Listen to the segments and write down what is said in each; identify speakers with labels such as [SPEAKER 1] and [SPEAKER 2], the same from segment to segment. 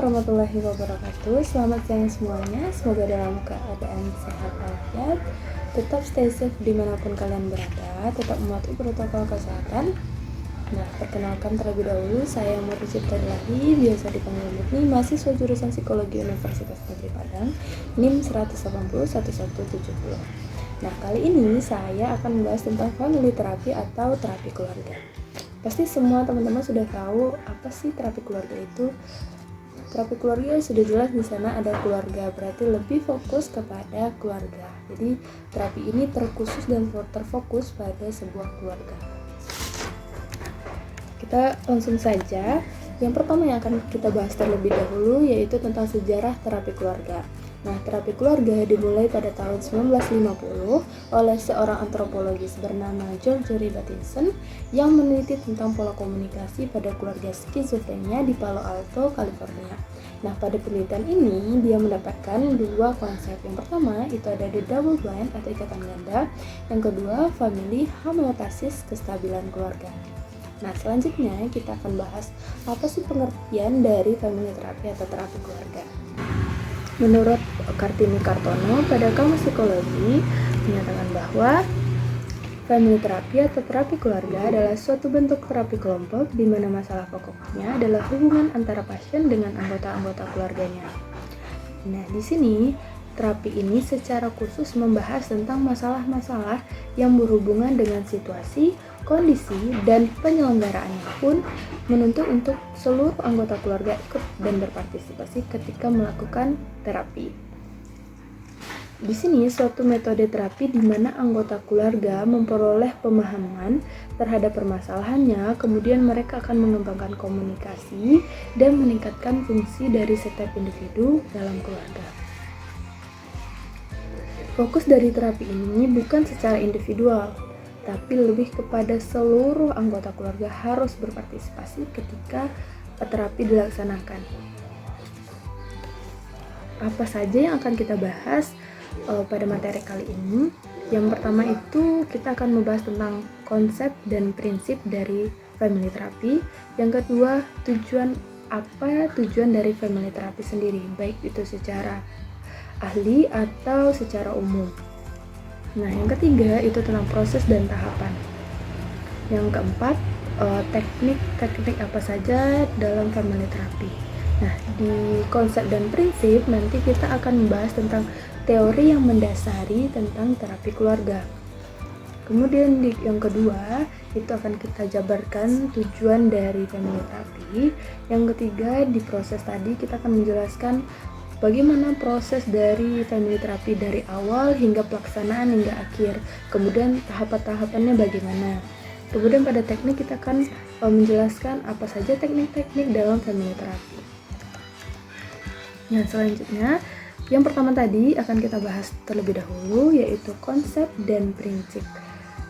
[SPEAKER 1] warahmatullahi wabarakatuh. Selamat siang semuanya. Semoga dalam keadaan sehat walafiat. Tetap stay safe dimanapun kalian berada. Tetap mematuhi protokol kesehatan. Nah, perkenalkan terlebih dahulu, saya Murni Cipta Ilahi, biasa dipanggil Murni, mahasiswa jurusan Psikologi Universitas Negeri Padang, NIM 1801170. Nah, kali ini saya akan membahas tentang family terapi atau terapi keluarga. Pasti semua teman-teman sudah tahu apa sih terapi keluarga itu. Terapi keluarga sudah jelas di sana ada keluarga, berarti lebih fokus kepada keluarga. Jadi terapi ini terkhusus dan terfokus pada sebuah keluarga. Kita langsung saja. Yang pertama yang akan kita bahas terlebih dahulu yaitu tentang sejarah terapi keluarga. Nah, terapi keluarga dimulai pada tahun 1950 oleh seorang antropologis bernama Gregory Bateson yang meneliti tentang pola komunikasi pada keluarga skizofrenia di Palo Alto, California. Nah, pada penelitian ini dia mendapatkan dua konsep. Yang pertama itu ada the double blind atau ikatan ganda. Yang kedua, family homeostasis, kestabilan keluarga. Nah, selanjutnya kita akan bahas apa sih pengertian dari family terapi atau terapi keluarga. Menurut Kartini Kartono pada Kamus Psikologi menyatakan bahwa family terapi atau terapi keluarga adalah suatu bentuk terapi kelompok di mana masalah pokoknya adalah hubungan antara pasien dengan anggota-anggota keluarganya. Nah, di sini terapi ini secara khusus membahas tentang masalah-masalah yang berhubungan dengan situasi, kondisi, dan penyelenggaraannya pun menuntut untuk seluruh anggota keluarga ikut dan berpartisipasi ketika melakukan terapi. Di sini suatu metode terapi di mana anggota keluarga memperoleh pemahaman terhadap permasalahannya, kemudian mereka akan mengembangkan komunikasi dan meningkatkan fungsi dari setiap individu dalam keluarga. Fokus dari terapi ini bukan secara individual, tapi lebih kepada seluruh anggota keluarga harus berpartisipasi ketika terapi dilaksanakan. Apa saja yang akan kita bahas pada materi kali ini? Yang pertama itu kita akan membahas tentang konsep dan prinsip dari family terapi. Yang kedua, tujuan dari family terapi sendiri, baik itu secara ahli atau secara umum. Nah, yang ketiga itu tentang proses dan tahapan. Yang keempat, teknik apa saja dalam family terapi. Nah, di konsep dan prinsip nanti kita akan membahas tentang teori yang mendasari tentang terapi keluarga. Kemudian yang kedua itu akan kita jabarkan tujuan dari family terapi. Yang ketiga, di proses tadi kita akan menjelaskan bagaimana proses dari family terapi dari awal hingga pelaksanaan hingga akhir. Kemudian tahapan-tahapannya bagaimana. Kemudian pada teknik kita akan menjelaskan apa saja teknik-teknik dalam family terapi. Nah, selanjutnya yang pertama tadi akan kita bahas terlebih dahulu yaitu konsep dan prinsip.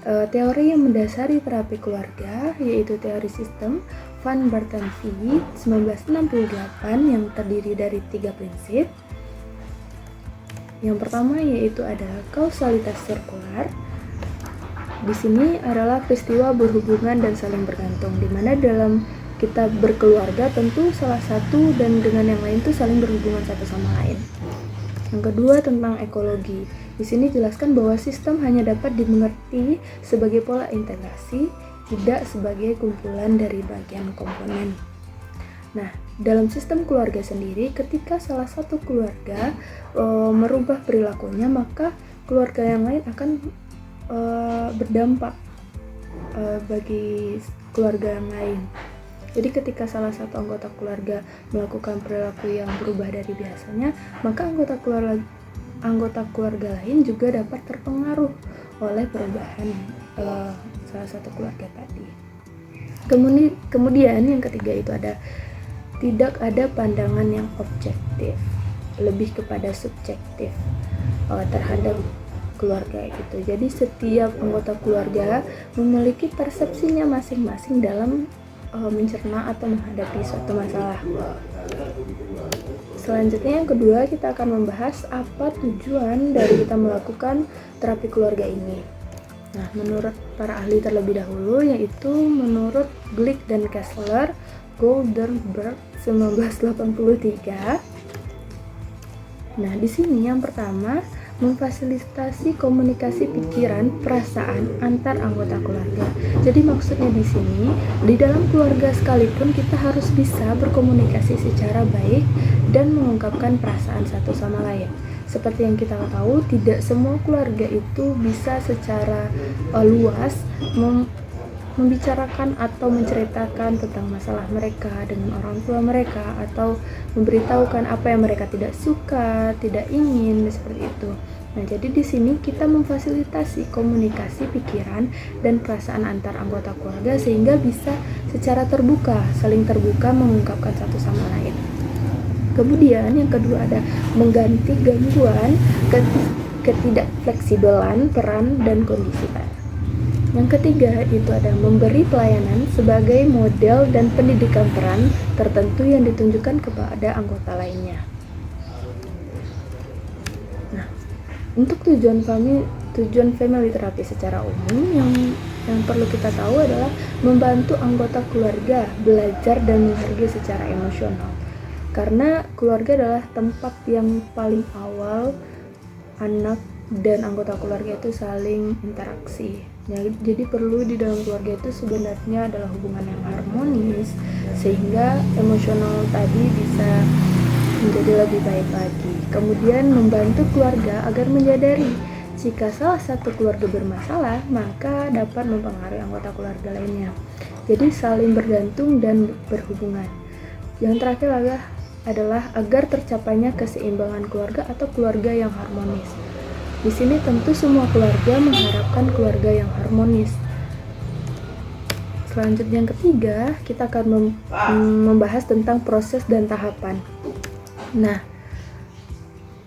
[SPEAKER 1] Teori yang mendasari terapi keluarga yaitu teori sistem Van Bartenvie 1968 yang terdiri dari 3 prinsip. Yang pertama yaitu ada kausalitas sirkular. Di sini adalah peristiwa berhubungan dan saling bergantung, di mana dalam kita berkeluarga tentu salah satu dan dengan yang lain itu saling berhubungan satu sama lain. Yang kedua tentang ekologi. Di sini jelaskan bahwa sistem hanya dapat dimengerti sebagai pola integrasi, tidak sebagai kumpulan dari bagian komponen. Nah, dalam sistem keluarga sendiri, ketika salah satu keluarga merubah perilakunya, maka keluarga yang lain akan berdampak bagi keluarga yang lain. Jadi ketika salah satu anggota keluarga melakukan perilaku yang berubah dari biasanya, maka anggota keluarga lain juga dapat terpengaruh oleh perubahan salah satu keluarga tadi. Kemudian yang ketiga itu ada tidak ada pandangan yang objektif, lebih kepada subjektif terhadap keluarga itu. Jadi setiap anggota keluarga memiliki persepsinya masing-masing dalam mencerna atau menghadapi suatu masalah. Selanjutnya yang kedua kita akan membahas apa tujuan dari kita melakukan terapi keluarga ini. Nah, menurut para ahli terlebih dahulu yaitu menurut Glick dan Kessler, Goldberg 1983. Nah, di sini yang pertama memfasilitasi komunikasi pikiran, perasaan antar anggota keluarga. Jadi maksudnya di sini, di dalam keluarga sekalipun kita harus bisa berkomunikasi secara baik dan mengungkapkan perasaan satu sama lain. Seperti yang kita tahu, tidak semua keluarga itu bisa secara luas membicarakan atau menceritakan tentang masalah mereka dengan orang tua mereka, atau memberitahukan apa yang mereka tidak suka, tidak ingin, seperti itu. Nah, jadi di sini kita memfasilitasi komunikasi pikiran dan perasaan antar anggota keluarga sehingga bisa secara terbuka, saling terbuka mengungkapkan satu sama lain. Kemudian yang kedua ada mengganti gangguan ketidakfleksibelan peran dan kondisi. Yang ketiga itu ada memberi pelayanan sebagai model dan pendidikan peran tertentu yang ditunjukkan kepada anggota lainnya. Nah, untuk tujuan family terapi secara umum yang perlu kita tahu adalah membantu anggota keluarga belajar dan menghargai secara emosional. Karena keluarga adalah tempat yang paling awal anak dan anggota keluarga itu saling interaksi. Ya, jadi perlu di dalam keluarga itu sebenarnya adalah hubungan yang harmonis sehingga emosional tadi bisa menjadi lebih baik lagi. Kemudian membantu keluarga agar menyadari jika salah satu keluarga bermasalah, maka dapat mempengaruhi anggota keluarga lainnya. Jadi saling bergantung dan berhubungan. Yang terakhir adalah agar tercapainya keseimbangan keluarga atau keluarga yang harmonis. Di sini tentu semua keluarga mengharapkan keluarga yang harmonis. Selanjutnya yang ketiga, kita akan membahas tentang proses dan tahapan. Nah,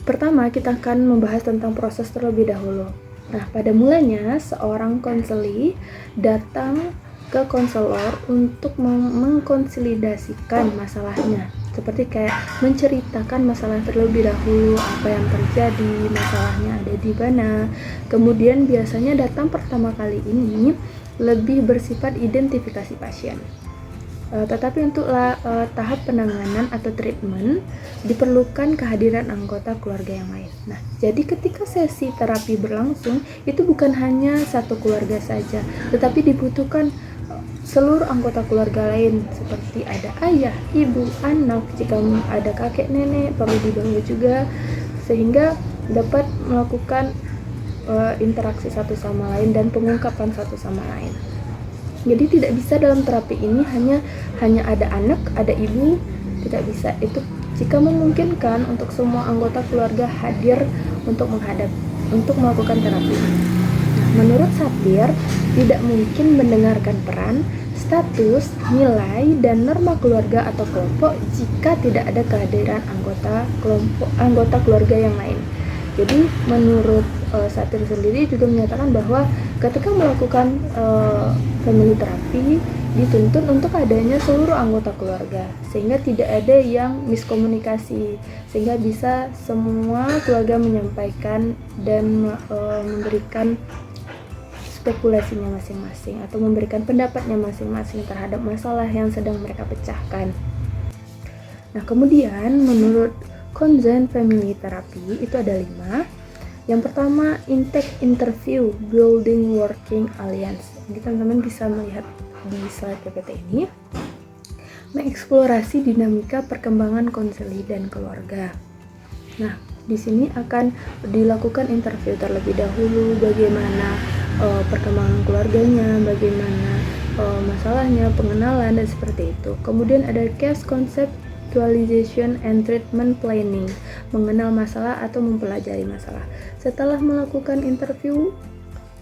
[SPEAKER 1] pertama kita akan membahas tentang proses terlebih dahulu. Nah, pada mulanya seorang konseli datang ke konselor untuk mengkonsolidasikan masalahnya. Seperti kayak menceritakan masalah terlebih dahulu, apa yang terjadi, masalahnya ada di mana. Kemudian biasanya datang pertama kali ini lebih bersifat identifikasi pasien. Tetapi untuk tahap penanganan atau treatment diperlukan kehadiran anggota keluarga yang lain. Nah, jadi ketika sesi terapi berlangsung, itu bukan hanya satu keluarga saja, tetapi dibutuhkan seluruh anggota keluarga lain seperti ada ayah, ibu, anak, jika ada kakek nenek perlu dibawa juga sehingga dapat melakukan interaksi satu sama lain dan pengungkapan satu sama lain. Jadi tidak bisa dalam terapi ini hanya ada anak, ada ibu, tidak bisa. Itu jika memungkinkan untuk semua anggota keluarga hadir untuk melakukan terapi. Menurut Satir, tidak mungkin mendengarkan peran, status, nilai, dan norma keluarga atau kelompok jika tidak ada kehadiran anggota keluarga yang lain. Jadi menurut Satir sendiri juga menyatakan bahwa ketika melakukan family terapi dituntut untuk adanya seluruh anggota keluarga sehingga tidak ada yang miskomunikasi, sehingga bisa semua keluarga menyampaikan dan memberikan spekulasinya masing-masing atau memberikan pendapatnya masing-masing terhadap masalah yang sedang mereka pecahkan. Nah, kemudian menurut Konzen Family Therapy itu ada 5. Yang pertama, intake interview building working alliance. Jadi teman-teman bisa melihat di slide PPT ini, mengeksplorasi dinamika perkembangan konseli dan keluarga. Nah, di sini akan dilakukan interview terlebih dahulu, bagaimana perkembangan keluarganya, bagaimana masalahnya, pengenalan, dan seperti itu. Kemudian ada case conceptualization and treatment planning, mengenal masalah atau mempelajari masalah. Setelah melakukan interview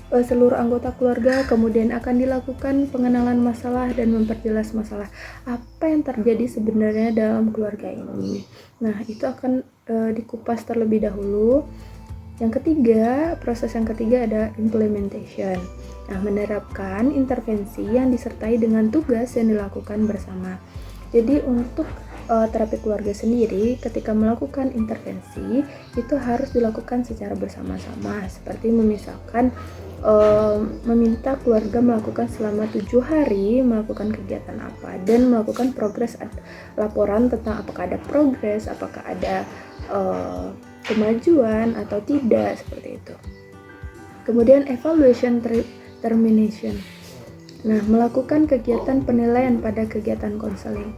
[SPEAKER 1] seluruh anggota keluarga, kemudian akan dilakukan pengenalan masalah dan memperjelas masalah apa yang terjadi sebenarnya dalam keluarga ini. Nah, itu akan dikupas terlebih dahulu. Yang ketiga, proses yang ketiga ada implementation. Nah, menerapkan intervensi yang disertai dengan tugas yang dilakukan bersama. Jadi untuk terapi keluarga sendiri ketika melakukan intervensi itu harus dilakukan secara bersama-sama, seperti misalkan meminta keluarga melakukan selama 7 hari melakukan kegiatan apa dan melakukan progres laporan tentang apakah ada progres, apakah ada kemajuan atau tidak, seperti itu. Kemudian evaluation termination. Nah, melakukan kegiatan penilaian pada kegiatan konseling.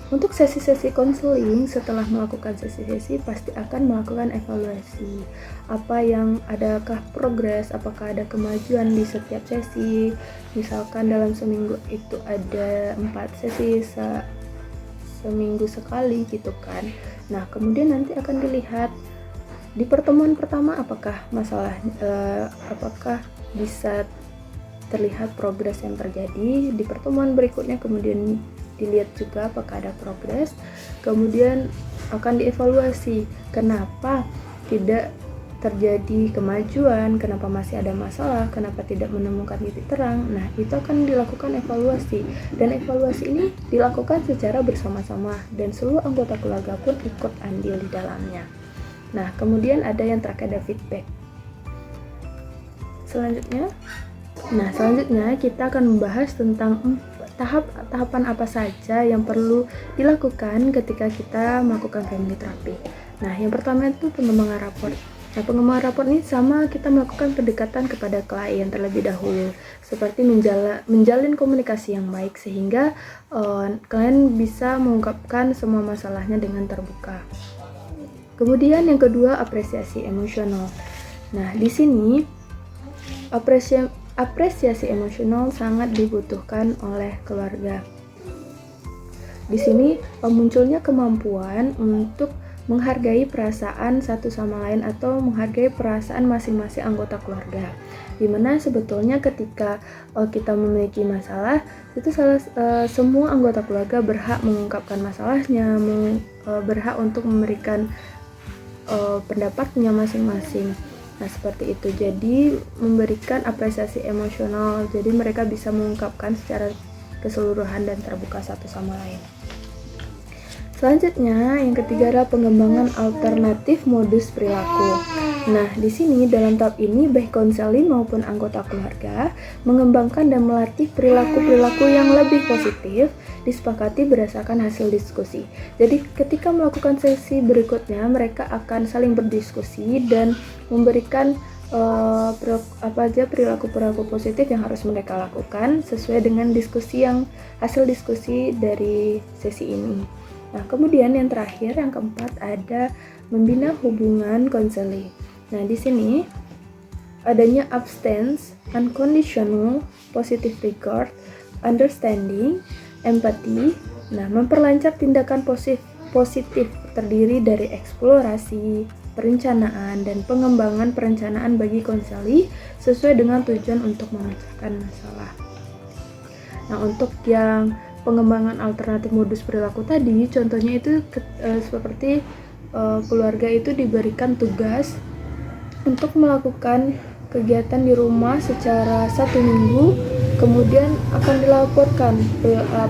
[SPEAKER 1] Untuk sesi-sesi konseling, setelah melakukan sesi-sesi pasti akan melakukan evaluasi. Apa yang adakah progres, apakah ada kemajuan di setiap sesi. Misalkan dalam seminggu itu ada 4 sesi seminggu sekali gitu kan. Nah, kemudian nanti akan dilihat di pertemuan pertama apakah apakah bisa terlihat progres yang terjadi. Di pertemuan berikutnya kemudian dilihat juga apakah ada progres, kemudian akan dievaluasi kenapa tidak terjadi kemajuan, kenapa masih ada masalah, kenapa tidak menemukan titik terang. Nah, itu akan dilakukan evaluasi, dan evaluasi ini dilakukan secara bersama-sama dan seluruh anggota keluarga pun ikut andil di dalamnya. Nah, kemudian ada yang terakhir, ada feedback. Selanjutnya kita akan membahas tentang tahapan apa saja yang perlu dilakukan ketika kita melakukan family therapy. Nah, yang pertama itu pengembangan rapor. Nah, pengembangan rapor ini sama kita melakukan pendekatan kepada klien terlebih dahulu, seperti menjalin komunikasi yang baik sehingga klien bisa mengungkapkan semua masalahnya dengan terbuka. Kemudian yang kedua, apresiasi emosional. Nah, di sini apresiasi emosional sangat dibutuhkan oleh keluarga. Di sini munculnya kemampuan untuk menghargai perasaan satu sama lain atau menghargai perasaan masing-masing anggota keluarga. Dimana sebetulnya ketika kita memiliki masalah, itu semua anggota keluarga berhak mengungkapkan masalahnya, berhak untuk memberikan pendapatnya masing-masing. Nah, seperti itu. Jadi memberikan apresiasi emosional, jadi mereka bisa mengungkapkan secara keseluruhan dan terbuka satu sama lain. Selanjutnya, yang ketiga adalah pengembangan alternatif modus perilaku. Nah, di sini dalam tahap ini baik konselin maupun anggota keluarga mengembangkan dan melatih perilaku-perilaku yang lebih positif disepakati berdasarkan hasil diskusi. Jadi, ketika melakukan sesi berikutnya, mereka akan saling berdiskusi dan memberikan apa aja perilaku-perilaku positif yang harus mereka lakukan sesuai dengan hasil diskusi dari sesi ini. Nah, kemudian yang terakhir, yang keempat, ada membina hubungan konseling. Nah, di sini adanya absence, unconditional, positive regard, understanding, empathy. Nah, memperlancar tindakan positif terdiri dari eksplorasi, perencanaan, dan pengembangan perencanaan bagi konseli sesuai dengan tujuan untuk memecahkan masalah. Nah, untuk yang pengembangan alternatif modus perilaku tadi, contohnya itu seperti keluarga itu diberikan tugas untuk melakukan kegiatan di rumah secara 1 minggu, kemudian akan dilaporkan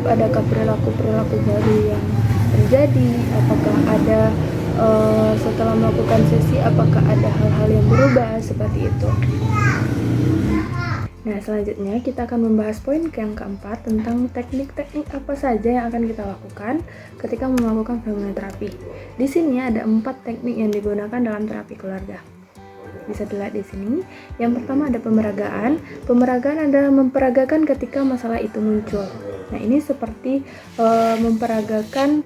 [SPEAKER 1] adakah perilaku-perilaku baru yang terjadi, apakah ada setelah melakukan sesi apakah ada hal-hal yang berubah, seperti itu. Nah, selanjutnya kita akan membahas poin yang keempat tentang teknik-teknik apa saja yang akan kita lakukan ketika melakukan family therapy. Di sini ada 4 teknik yang digunakan dalam terapi keluarga. Bisa dilihat di sini. Yang pertama ada pemeragaan. Pemeragaan adalah memperagakan ketika masalah itu muncul. Nah, ini seperti memperagakan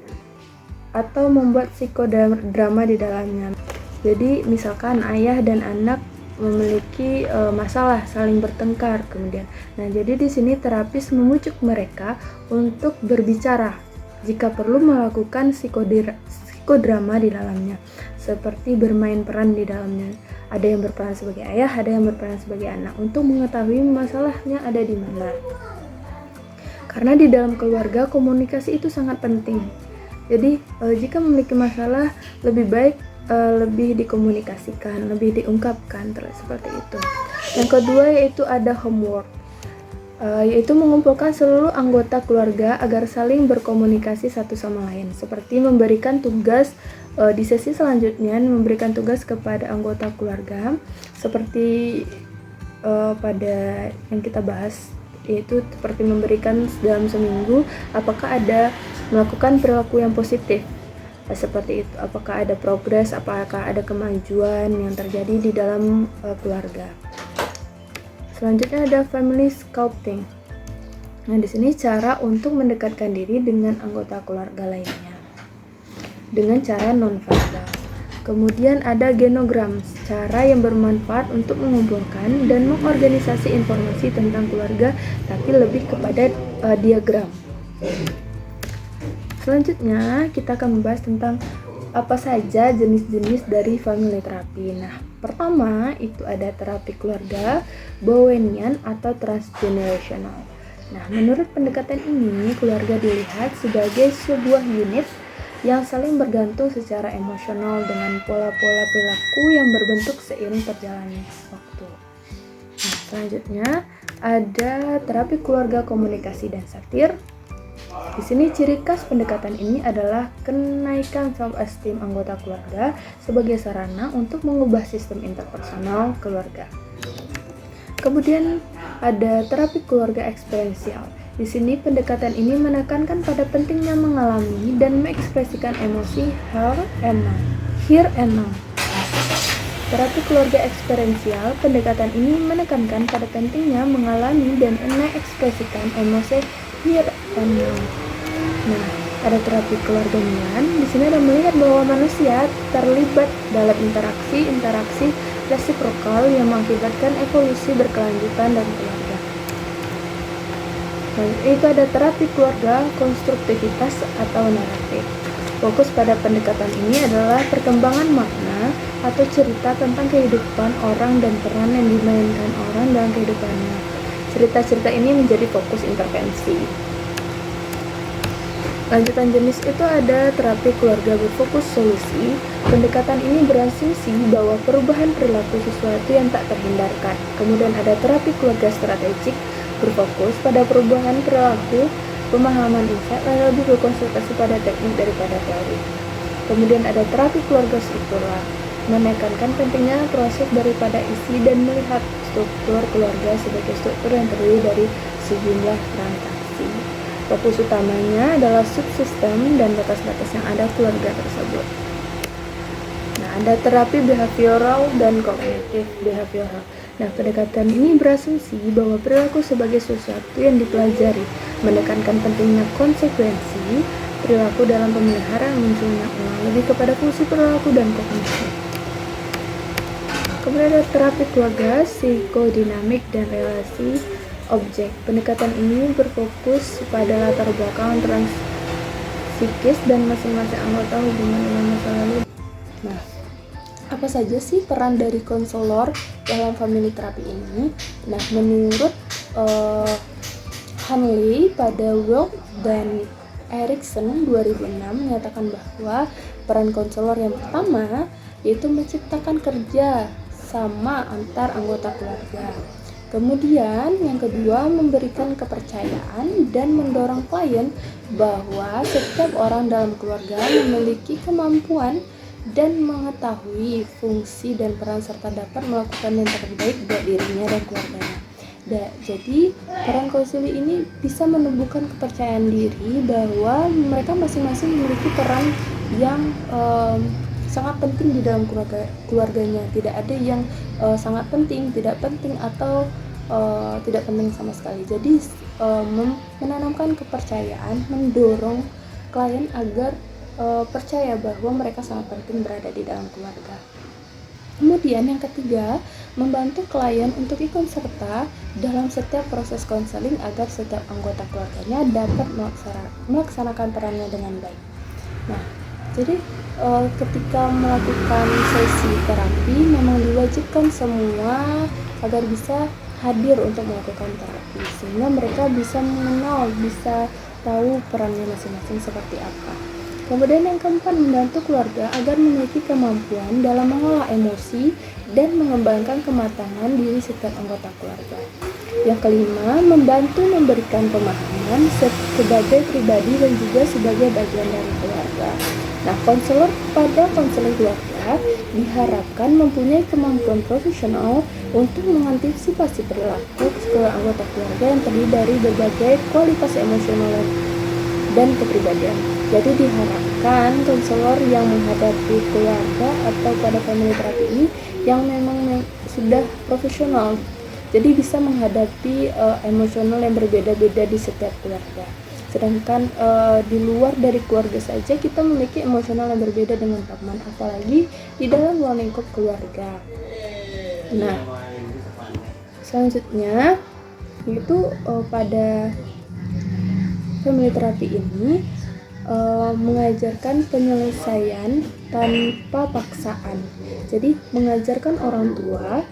[SPEAKER 1] atau membuat psikodrama di dalamnya. Jadi, misalkan ayah dan anak memiliki masalah, saling bertengkar kemudian. Nah, jadi di sini terapis memujuk mereka untuk berbicara. Jika perlu melakukan psikodrama di dalamnya, seperti bermain peran di dalamnya. Ada yang berperan sebagai ayah, ada yang berperan sebagai anak untuk mengetahui masalahnya ada di mana. Karena di dalam keluarga komunikasi itu sangat penting. Jadi, jika memiliki masalah lebih baik lebih dikomunikasikan, lebih diungkapkan, seperti itu. Yang kedua yaitu ada homework. yaitu mengumpulkan seluruh anggota keluarga agar saling berkomunikasi satu sama lain, seperti memberikan tugas di sesi selanjutnya, memberikan tugas kepada anggota keluarga seperti pada yang kita bahas, yaitu seperti memberikan dalam seminggu apakah ada melakukan perilaku yang positif, seperti itu, apakah ada progres, apakah ada kemajuan yang terjadi di dalam keluarga. Selanjutnya ada family scouting. Nah, di sini cara untuk mendekatkan diri dengan anggota keluarga lainnya dengan cara non-verbal. Kemudian ada genogram, cara yang bermanfaat untuk mengumpulkan dan mengorganisasi informasi tentang keluarga, tapi lebih kepada diagram. Selanjutnya kita akan membahas tentang apa saja jenis-jenis dari family terapi. Nah, pertama itu ada terapi keluarga, Bowenian atau transgenerational. Nah, menurut pendekatan ini, keluarga dilihat sebagai sebuah unit yang saling bergantung secara emosional dengan pola-pola perilaku yang berbentuk seiring perjalanan waktu. Nah, selanjutnya ada terapi keluarga komunikasi dan satir. Di sini ciri khas pendekatan ini adalah kenaikan self-esteem anggota keluarga sebagai sarana untuk mengubah sistem interpersonal keluarga. Kemudian ada terapi keluarga eksperiensial. Di sini pendekatan ini menekankan pada pentingnya mengalami dan mengekspresikan emosi here and now. Terapi keluarga eksperiensial, pendekatan ini menekankan pada pentingnya mengalami dan mengekspresikan emosi here and now. Nah, ada terapi keluarga Nian. Di sini ada melihat bahwa manusia terlibat dalam interaksi resiprokal yang mengakibatkan evolusi berkelanjutan dan keluarga. Dan itu ada terapi keluarga konstruktivitas atau naratif. Fokus pada pendekatan ini adalah perkembangan makna atau cerita tentang kehidupan orang dan peran yang dimainkan orang dalam kehidupannya. Cerita-cerita ini menjadi fokus intervensi. Lanjutan jenis itu ada terapi keluarga berfokus solusi. Pendekatan ini berasumsi bahwa perubahan perilaku sesuatu yang tak terhindarkan. Kemudian ada terapi keluarga strategik berfokus pada perubahan perilaku, pemahaman insight, dan lebih berkonsentrasi pada teknik daripada teori. Kemudian ada terapi keluarga struktural, menekankan pentingnya proses daripada isi dan melihat struktur keluarga sebagai struktur yang terdiri dari sejumlah transaksi. Fokus utamanya adalah subsistem dan batas-batas yang ada keluarga tersebut. Nah, ada terapi behavioral dan kognitif behavioral. Nah, pendekatan ini berasumsi bahwa perilaku sebagai sesuatu yang dipelajari, menekankan pentingnya konsekuensi perilaku dalam pemeliharaan munculnya ulang, lebih kepada fungsi perilaku dan kognisi. Kemudian ada terapi keluarga, psikodinamik, dan relasi objek. Pendekatan ini berfokus pada latar belakang transpsikis dan masing-masing anggota hubungan dengan masa lalu. Nah, apa saja sih peran dari konselor dalam family terapi ini? Nah, menurut Hanley pada World dan Erickson 2006 menyatakan bahwa peran konselor yang pertama yaitu menciptakan kerja sama antar anggota keluarga. Kemudian yang kedua, memberikan kepercayaan dan mendorong klien bahwa setiap orang dalam keluarga memiliki kemampuan dan mengetahui fungsi dan peran serta dapat melakukan yang terbaik buat dirinya dan keluarganya. Jadi peran konselor ini bisa menumbuhkan kepercayaan diri bahwa mereka masing-masing memiliki peran yang sangat penting di dalam keluarganya. Tidak ada yang sangat penting, tidak penting, atau tidak penting sama sekali. Jadi menanamkan kepercayaan, mendorong klien agar percaya bahwa mereka sangat penting berada di dalam keluarga. Kemudian yang ketiga, membantu klien untuk ikut serta dalam setiap proses konseling agar setiap anggota keluarganya dapat melaksanakan perannya dengan baik. Nah, jadi ketika melakukan sesi terapi memang diwajibkan semua agar bisa hadir untuk melakukan terapi, sehingga mereka bisa mengenal, bisa tahu perannya masing-masing seperti apa. Kemudian yang keempat, membantu keluarga agar memiliki kemampuan dalam mengolah emosi dan mengembangkan kematangan diri setiap anggota keluarga. Yang kelima, membantu memberikan pemahaman sebagai pribadi dan juga sebagai bagian dari keluarga. Nah, konselor pada konseling keluarga diharapkan mempunyai kemampuan profesional untuk mengantisipasi perilaku anggota keluarga yang terdiri dari berbagai kualitas emosional dan kepribadian. Jadi diharapkan konselor yang menghadapi keluarga atau pada family therapy ini yang memang sudah profesional, jadi bisa menghadapi emosional yang berbeda-beda di setiap keluarga. Sedangkan di luar dari keluarga saja kita memiliki emosional yang berbeda dengan teman, apalagi di dalam ruang lingkup keluarga. Nah, selanjutnya itu pada family therapy ini mengajarkan penyelesaian tanpa paksaan. Jadi mengajarkan orang tua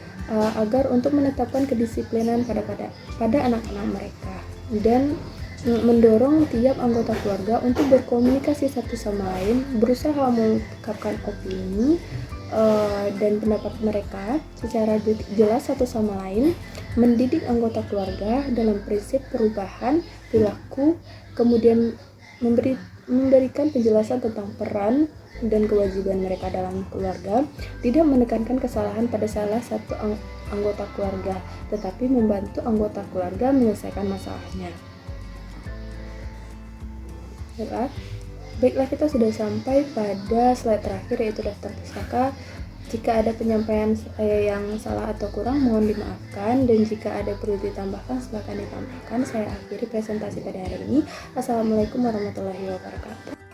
[SPEAKER 1] agar untuk menetapkan kedisiplinan pada anak-anak mereka dan mendorong tiap anggota keluarga untuk berkomunikasi satu sama lain, berusaha mengungkapkan opini dan pendapat mereka secara jelas satu sama lain, mendidik anggota keluarga dalam prinsip perubahan perilaku, kemudian memberikan penjelasan tentang peran dan kewajiban mereka dalam keluarga, tidak menekankan kesalahan pada salah satu anggota keluarga, tetapi membantu anggota keluarga menyelesaikan masalahnya. Baiklah, kita sudah sampai pada slide terakhir, yaitu daftar pustaka. Jika ada penyampaian saya yang salah atau kurang, mohon dimaafkan, dan jika ada perlu ditambahkan, silakan ditambahkan. Saya akhiri presentasi pada hari ini. Assalamualaikum warahmatullahi wabarakatuh.